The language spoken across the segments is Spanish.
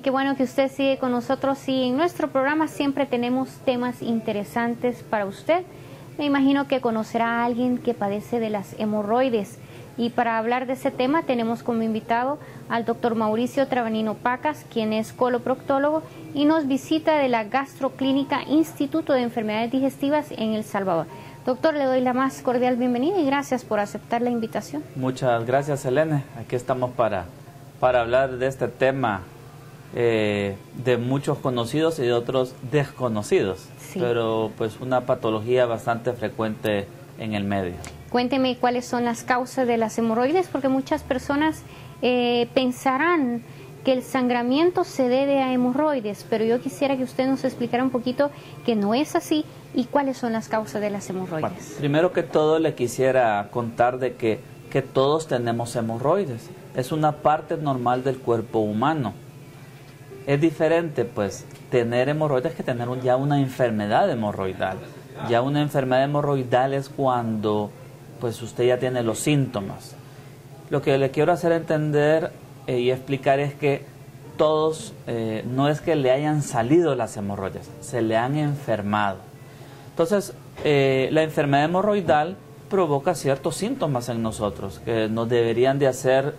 qué bueno que usted sigue con nosotros y en nuestro programa siempre tenemos temas interesantes para usted. Me imagino que conocerá a alguien que padece de las hemorroides. Y para hablar de ese tema tenemos como invitado al doctor Mauricio Trabanino Pacas, quien es coloproctólogo y nos visita de la Gastroclínica Instituto de Enfermedades Digestivas en El Salvador. Doctor, le doy la más cordial bienvenida y gracias por aceptar la invitación. Muchas gracias, Helene. Aquí estamos para hablar de este tema de muchos conocidos y de otros desconocidos, sí, pero pues una patología bastante frecuente en el medio. Cuénteme cuáles son las causas de las hemorroides, porque muchas personas pensarán que el sangramiento se debe a hemorroides, pero yo quisiera que usted nos explicara un poquito que no es así y cuáles son las causas de las hemorroides. Bueno, primero que todo le quisiera contar de que todos tenemos hemorroides. Es una parte normal del cuerpo humano. Es diferente pues tener hemorroides que tener ya una enfermedad hemorroidal. Ya una enfermedad hemorroidal es cuando pues usted ya tiene los síntomas. Lo que le quiero hacer entender y explicar es que todos, no es que le hayan salido las hemorroides, se le han enfermado. Entonces, la enfermedad hemorroidal provoca ciertos síntomas en nosotros que nos deberían de hacer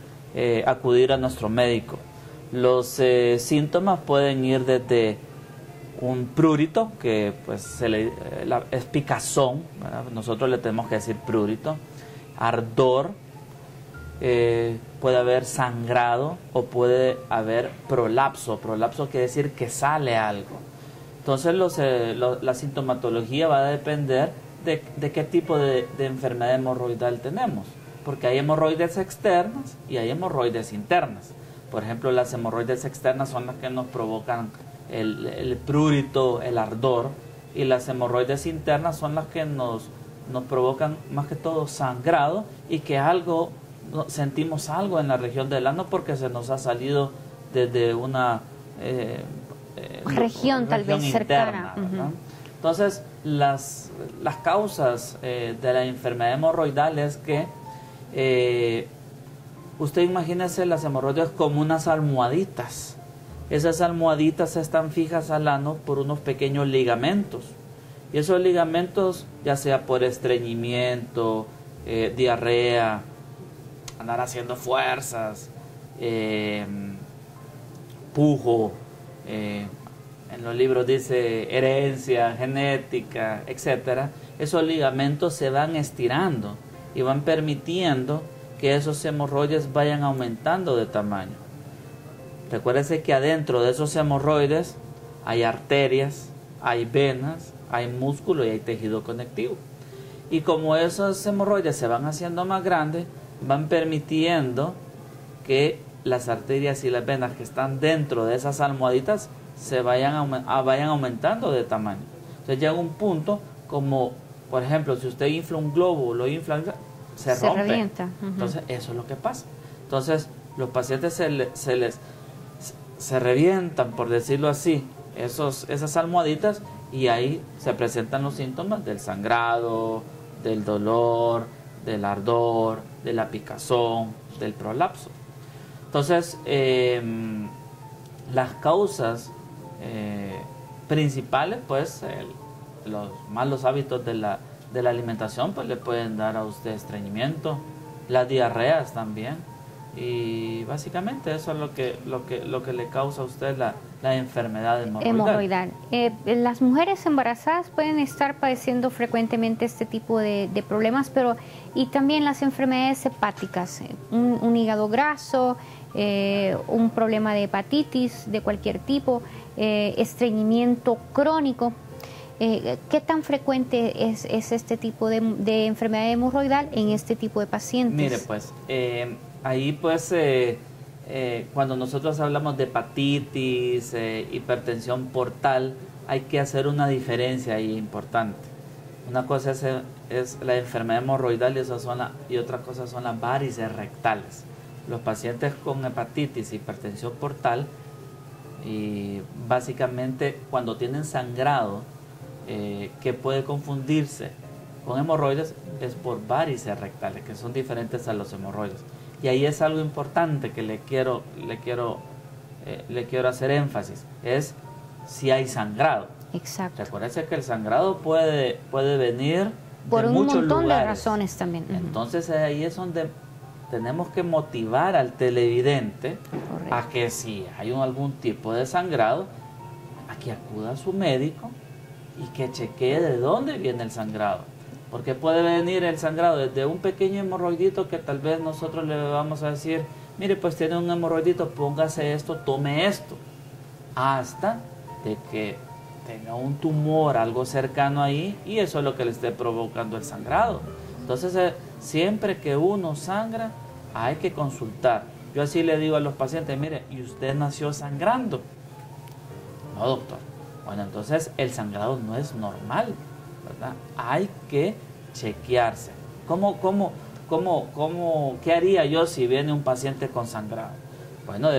acudir a nuestro médico. Los síntomas pueden ir desde un prurito, que pues es picazón, ¿verdad? Nosotros le tenemos que decir prurito, ardor, puede haber sangrado o puede haber prolapso. Prolapso quiere decir que sale algo. Entonces la sintomatología va a depender de qué tipo de enfermedad hemorroidal tenemos, porque hay hemorroides externas y hay hemorroides internas. Por ejemplo, las hemorroides externas son las que nos provocan el prurito, el ardor, y las hemorroides internas son las que nos provocan más que todo sangrado y que sentimos algo en la región del ano porque se nos ha salido desde una región tal vez interna, cercana. Entonces, las causas de la enfermedad hemorroidal es que usted imagínese las hemorroides como unas almohaditas. Esas almohaditas están fijas al ano por unos pequeños ligamentos. Y esos ligamentos, ya sea por estreñimiento, diarrea, andar haciendo fuerzas, pujo, en los libros dice herencia, genética, etcétera, esos ligamentos se van estirando y van permitiendo que esos hemorroides vayan aumentando de tamaño. Recuérdese que adentro de esos hemorroides hay arterias, hay venas, hay músculo y hay tejido conectivo. Y como esos hemorroides se van haciendo más grandes, van permitiendo que las arterias y las venas que están dentro de esas almohaditas se vayan aumentando de tamaño. Entonces llega un punto como, por ejemplo, si usted infla un globo, lo infla, se rompe. Revienta. Entonces eso es lo que pasa. Entonces los pacientes se revientan, por decirlo así, esas almohaditas, y ahí se presentan los síntomas del sangrado, del dolor, del ardor, de la picazón, del prolapso. Entonces, las causas principales, pues, los malos hábitos de la alimentación, pues le pueden dar a usted estreñimiento, las diarreas también, y básicamente eso es lo que le causa a usted la enfermedad hemorroidal. Las mujeres embarazadas pueden estar padeciendo frecuentemente este tipo de problemas, pero y también las enfermedades hepáticas, un hígado graso, un problema de hepatitis de cualquier tipo, estreñimiento crónico. ¿Qué tan frecuente es este tipo de enfermedad hemorroidal en este tipo de pacientes? Mire, pues, ahí pues cuando nosotros hablamos de hepatitis, hipertensión portal, hay que hacer una diferencia ahí importante. Una cosa es la enfermedad hemorroidal y otra cosa son las varices rectales. Los pacientes con hepatitis, hipertensión portal, y básicamente cuando tienen sangrado, que puede confundirse con hemorroides, es por varices rectales, que son diferentes a los hemorroides. Y ahí es algo importante que le quiero le quiero hacer énfasis, es si hay sangrado. Exacto. Recuérdense que el sangrado puede venir por de un muchos montón lugares. de razones también. Entonces ahí es donde tenemos que motivar al televidente a que si hay algún tipo de sangrado, a que acuda a su médico y que chequee de dónde viene el sangrado. Porque puede venir el sangrado desde un pequeño hemorroidito que tal vez nosotros le vamos a decir, mire, pues tiene un hemorroidito, póngase esto, tome esto, hasta de que tenga un tumor, algo cercano ahí, y eso es lo que le esté provocando el sangrado. Entonces, siempre que uno sangra, hay que consultar. Yo así le digo a los pacientes, mire, ¿y usted nació sangrando? No, doctor. Bueno, entonces el sangrado no es normal, ¿verdad? Hay que chequearse. ¿Qué haría yo si viene un paciente con sangrado? Bueno,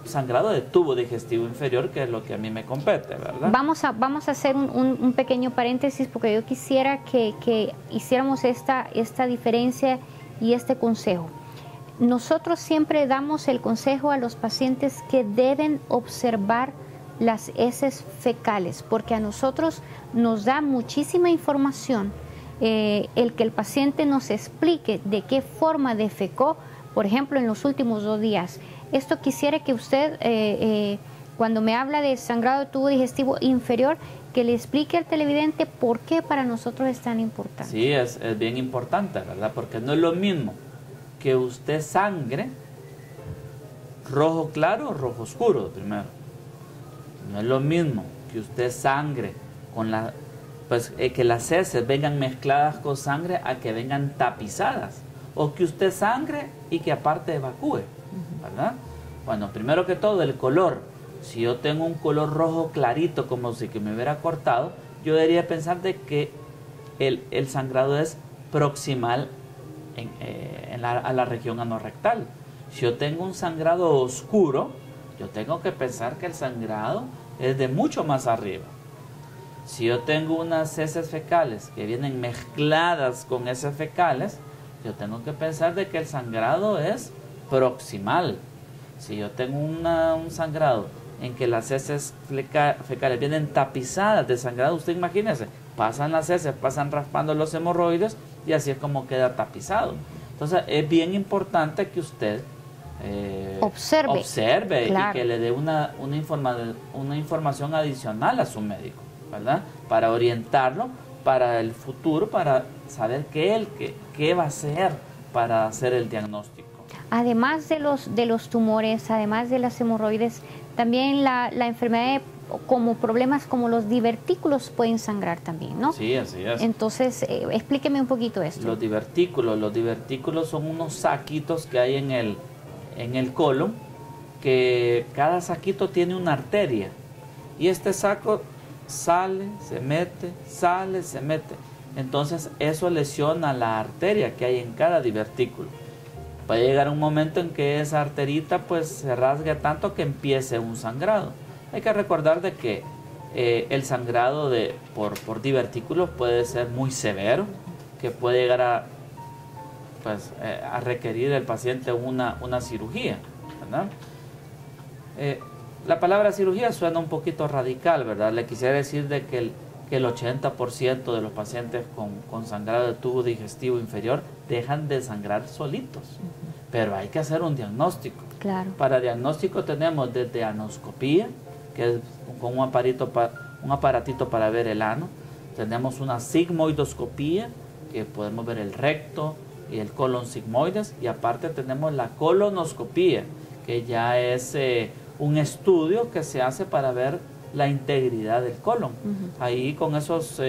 sangrado de tubo digestivo inferior, que es lo que a mí me compete, ¿verdad? Vamos a hacer un pequeño paréntesis, porque yo quisiera que hiciéramos esta diferencia y este consejo. Nosotros siempre damos el consejo a los pacientes que deben observar las heces fecales, porque a nosotros nos da muchísima información el que el paciente nos explique de qué forma defecó, por ejemplo, en los últimos 2 días. Esto quisiera que usted, cuando me habla de sangrado de tubo digestivo inferior, que le explique al televidente por qué para nosotros es tan importante. Sí, es bien importante, ¿verdad? Porque no es lo mismo que usted sangre rojo claro o rojo oscuro primero. No es lo mismo que usted sangre con que las heces vengan mezcladas con sangre a que vengan tapizadas, o que usted sangre y que aparte evacúe, ¿verdad? Bueno, primero que todo, el color. Si yo tengo un color rojo clarito, como si que me hubiera cortado, yo debería pensar de que el sangrado es proximal a la región anorrectal. Si yo tengo un sangrado oscuro, yo tengo que pensar que el sangrado es de mucho más arriba. Si yo tengo unas heces fecales que vienen mezcladas con heces fecales, yo tengo que pensar de que el sangrado es proximal. Si yo tengo un sangrado en que las heces fecales vienen tapizadas de sangrado, usted imagínese, pasan las heces, pasan raspando los hemorroides y así es como queda tapizado. Entonces es bien importante que usted observe claro, y que le dé una información adicional a su médico, ¿verdad? Para orientarlo para el futuro, para saber qué va a hacer para hacer el diagnóstico. Además de los tumores, además de las hemorroides, también la enfermedad como problemas como los divertículos pueden sangrar también, ¿no? Sí, así es. Entonces, explíqueme un poquito esto. Los divertículos son unos saquitos que hay en el colon, que cada saquito tiene una arteria, y este saco sale, se mete, sale, se mete. Entonces eso lesiona la arteria que hay en cada divertículo. Va a llegar un momento en que esa arterita pues se rasgue tanto que empiece un sangrado. Hay que recordar de que el sangrado por divertículos puede ser muy severo, que puede llegar a requerir el paciente una cirugía, ¿verdad? La palabra cirugía suena un poquito radical, ¿verdad? Le quisiera decir de que el 80% de los pacientes con sangrado de tubo digestivo inferior dejan de sangrar solitos. Pero hay que hacer un diagnóstico. Claro. Para diagnóstico tenemos desde anoscopía, que es con un aparatito para ver el ano. Tenemos una sigmoidoscopía, que podemos ver el recto y el colon sigmoides. Y aparte tenemos la colonoscopía, que ya es un estudio que se hace para ver la integridad del colon. Ahí con esos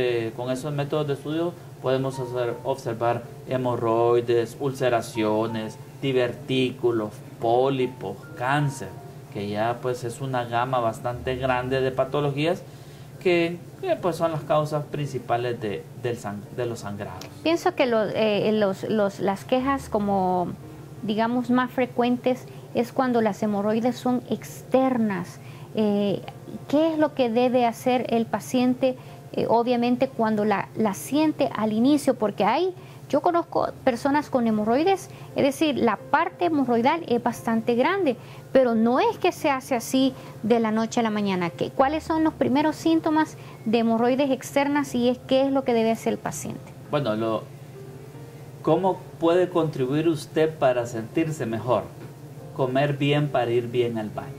métodos de estudio podemos observar hemorroides, ulceraciones, divertículos, pólipos, cáncer, que ya pues es una gama bastante grande de patologías que pues son las causas principales de los sangrados. Pienso que las quejas como digamos más frecuentes es cuando las hemorroides son externas. ¿Qué es lo que debe hacer el paciente obviamente cuando la siente al inicio? Porque Yo conozco personas con hemorroides, es decir, la parte hemorroidal es bastante grande, pero no es que se hace así de la noche a la mañana. ¿Cuáles son los primeros síntomas de hemorroides externas y qué es lo que debe hacer el paciente? Bueno, ¿cómo puede contribuir usted para sentirse mejor? Comer bien para ir bien al baño.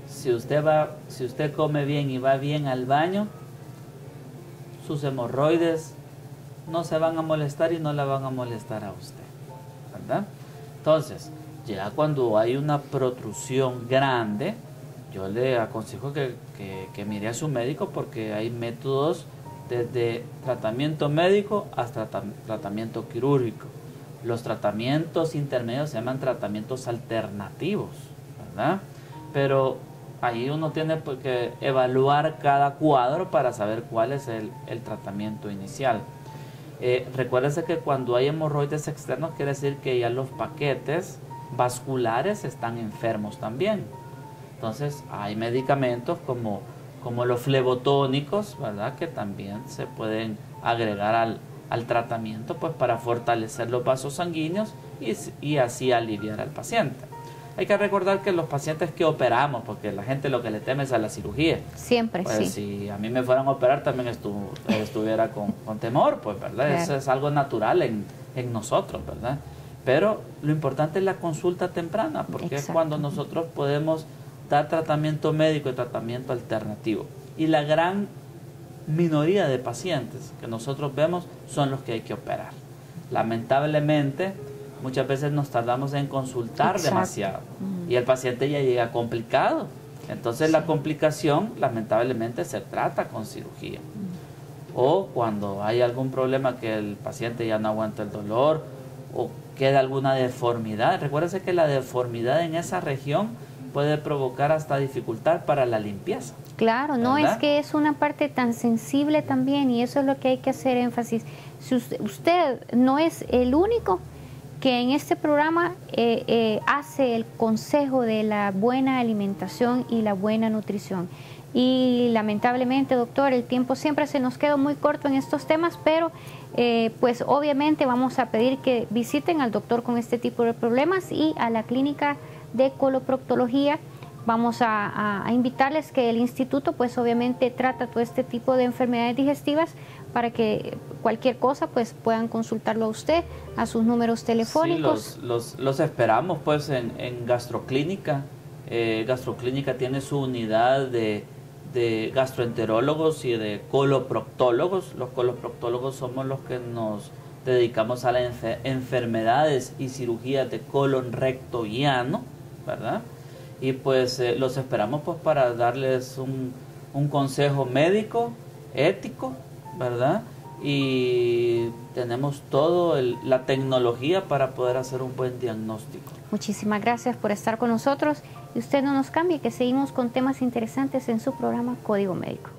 Si usted come bien y va bien al baño, sus hemorroides no se van a molestar y no la van a molestar a usted, ¿verdad? Entonces, ya cuando hay una protrusión grande, yo le aconsejo que mire a su médico, porque hay métodos desde tratamiento médico hasta tratamiento quirúrgico. Los tratamientos intermedios se llaman tratamientos alternativos, ¿verdad? Pero ahí uno tiene que evaluar cada cuadro para saber cuál es el tratamiento inicial. Recuérdese que cuando hay hemorroides externos quiere decir que ya los paquetes vasculares están enfermos también. Entonces hay medicamentos como los flebotónicos, ¿verdad?, que también se pueden agregar al tratamiento, pues, para fortalecer los vasos sanguíneos y así aliviar al paciente. Hay que recordar que los pacientes que operamos, porque la gente lo que le teme es a la cirugía. Siempre, pues, sí. Si a mí me fueran a operar también estuviera con temor, pues, ¿verdad? Claro. Eso es algo natural en nosotros, ¿verdad? Pero lo importante es la consulta temprana, porque es cuando nosotros podemos dar tratamiento médico y tratamiento alternativo. Y la gran minoría de pacientes que nosotros vemos son los que hay que operar. Lamentablemente, muchas veces nos tardamos en consultar demasiado y el paciente ya llega complicado. Entonces la complicación lamentablemente se trata con cirugía. O cuando hay algún problema que el paciente ya no aguanta el dolor o queda alguna deformidad. Recuérdese que la deformidad en esa región puede provocar hasta dificultad para la limpieza. Claro, no, ¿verdad? es que es una parte tan sensible también y eso es lo que hay que hacer énfasis. Si usted no es el único que en este programa hace el consejo de la buena alimentación y la buena nutrición. Y lamentablemente, doctor, el tiempo siempre se nos queda muy corto en estos temas, pero pues obviamente vamos a pedir que visiten al doctor con este tipo de problemas y a la clínica de coloproctología. Vamos a invitarles que el instituto pues obviamente trata todo este tipo de enfermedades digestivas para que cualquier cosa pues puedan consultarlo a usted, a sus números telefónicos. Sí, los esperamos pues en Gastroclínica. Gastroclínica tiene su unidad de gastroenterólogos y de coloproctólogos. Los coloproctólogos somos los que nos dedicamos a las enfermedades y cirugías de colon, recto y ano, ¿verdad? Y pues los esperamos pues para darles un consejo médico, ético, ¿verdad? Y tenemos toda la tecnología para poder hacer un buen diagnóstico. Muchísimas gracias por estar con nosotros y usted no nos cambie, que seguimos con temas interesantes en su programa Código Médico.